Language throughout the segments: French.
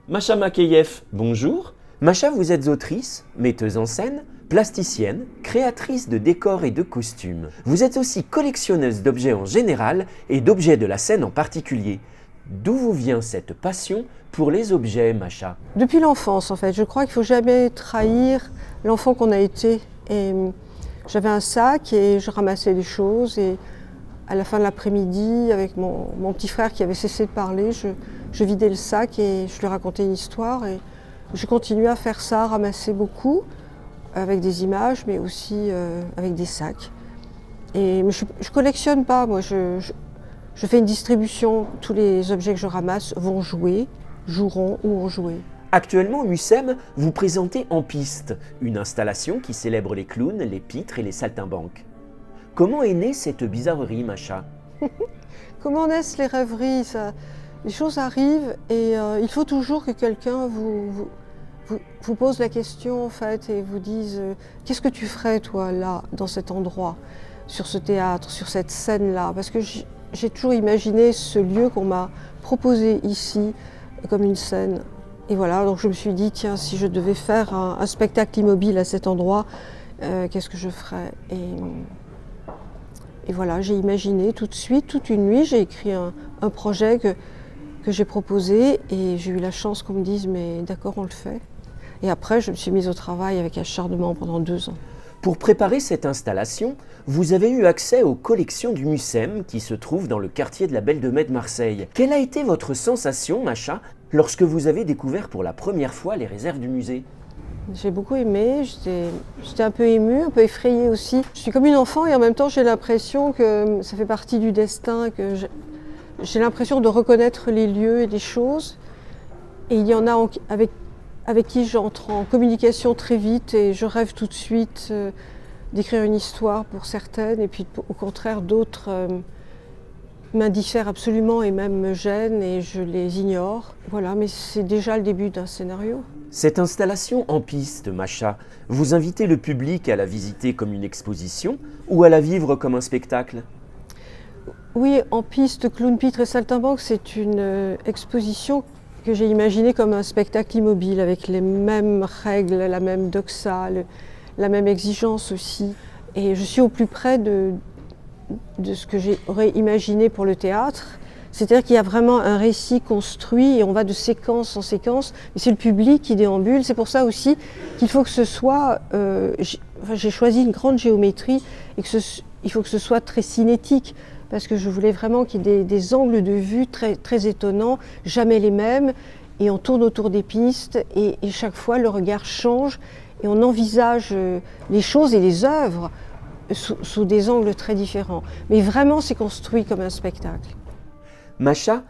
Masha Makeyev, bonjour. Masha, vous êtes autrice, metteuse en scène, plasticienne, créatrice de décors et de costumes. Vous êtes aussi collectionneuse d'objets en général et d'objets de la scène en particulier. D'où vous vient cette passion pour les objets, Masha? Depuis l'enfance, en fait. Je crois qu'il ne faut jamais trahir l'enfant qu'on a été. Et j'avais un sac et je ramassais des choses. Et à la fin de l'après-midi, avec mon petit frère qui avait cessé de parler, je vidais le sac et je lui racontais une histoire. Et je continuais à faire ça, à ramasser beaucoup, avec des images, mais aussi avec des sacs. Et je ne collectionne pas, moi. Je fais une distribution. Tous les objets que je ramasse vont jouer, joueront ou ont joué. Actuellement, au MUSEM, vous présentez En Piste, une installation qui célèbre les clowns, les pitres et les saltimbanques. Comment est née cette bizarrerie, Masha? Comment naissent les rêveries? Les choses arrivent et il faut toujours que quelqu'un vous pose la question en fait et vous dise qu'est-ce que tu ferais toi là, dans cet endroit, sur ce théâtre, sur cette scène-là? Parce que j'ai toujours imaginé ce lieu qu'on m'a proposé ici comme une scène. Et voilà, donc je me suis dit, tiens, si je devais faire un spectacle immobile à cet endroit, qu'est-ce que je ferais? Et voilà, j'ai imaginé tout de suite, toute une nuit, j'ai écrit un projet que j'ai proposé et j'ai eu la chance qu'on me dise, mais d'accord, on le fait. Et après, je me suis mise au travail avec acharnement pendant 2 ans. Pour préparer cette installation, vous avez eu accès aux collections du MUSEM qui se trouvent dans le quartier de la Belle de Mai de Marseille. Quelle a été votre sensation, Masha, lorsque vous avez découvert pour la première fois les réserves du musée? J'ai beaucoup aimé, j'étais un peu émue, un peu effrayée aussi. Je suis comme une enfant et en même temps j'ai l'impression que ça fait partie du destin, que j'ai l'impression de reconnaître les lieux et les choses. Et il y en a avec qui j'entre en communication très vite et je rêve tout de suite d'écrire une histoire pour certaines et puis au contraire d'autres m'indiffèrent absolument et même me gênent et je les ignore. Voilà, mais c'est déjà le début d'un scénario. Cette installation En Piste, Masha, vous invitez le public à la visiter comme une exposition ou à la vivre comme un spectacle? Oui, En Piste, Clown, Pitre et Saltimbanque, c'est une exposition que j'ai imaginée comme un spectacle immobile avec les mêmes règles, la même doxa, la même exigence aussi. Et je suis au plus près de ce que j'aurais imaginé pour le théâtre. C'est-à-dire qu'il y a vraiment un récit construit et on va de séquence en séquence. Mais c'est le public qui déambule. C'est pour ça aussi qu'il faut que ce soit... j'ai choisi une grande géométrie et il faut que ce soit très cinétique. Parce que je voulais vraiment qu'il y ait des angles de vue très, très étonnants, jamais les mêmes. Et on tourne autour des pistes et chaque fois le regard change et on envisage les choses et les œuvres sous des angles très différents. Mais vraiment, c'est construit comme un spectacle. Masha,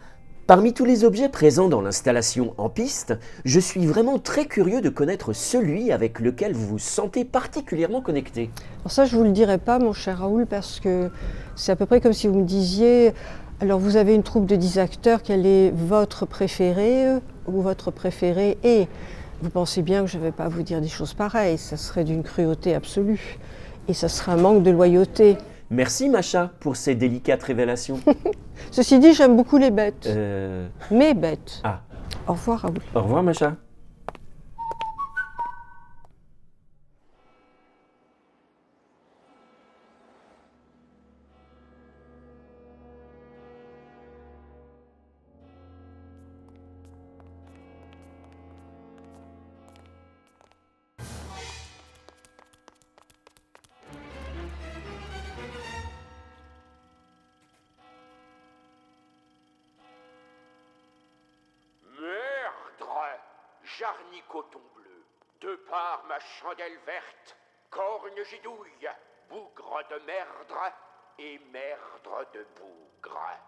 parmi tous les objets présents dans l'installation En Piste, je suis vraiment très curieux de connaître celui avec lequel vous vous sentez particulièrement connecté. Alors ça, je ne vous le dirai pas, mon cher Raoul, parce que c'est à peu près comme si vous me disiez, alors vous avez une troupe de 10 acteurs, quel est votre préféré ou votre préféré est? Vous pensez bien que je ne vais pas vous dire des choses pareilles, ça serait d'une cruauté absolue et ça serait un manque de loyauté. Merci Masha pour ces délicates révélations. Ceci dit, j'aime beaucoup les bêtes. Mes bêtes. Ah. Au revoir, Raoul. Au revoir Masha. Jarny coton bleu, de part ma chandelle verte, corne gidouille, bougre de merdre et merdre de bougre.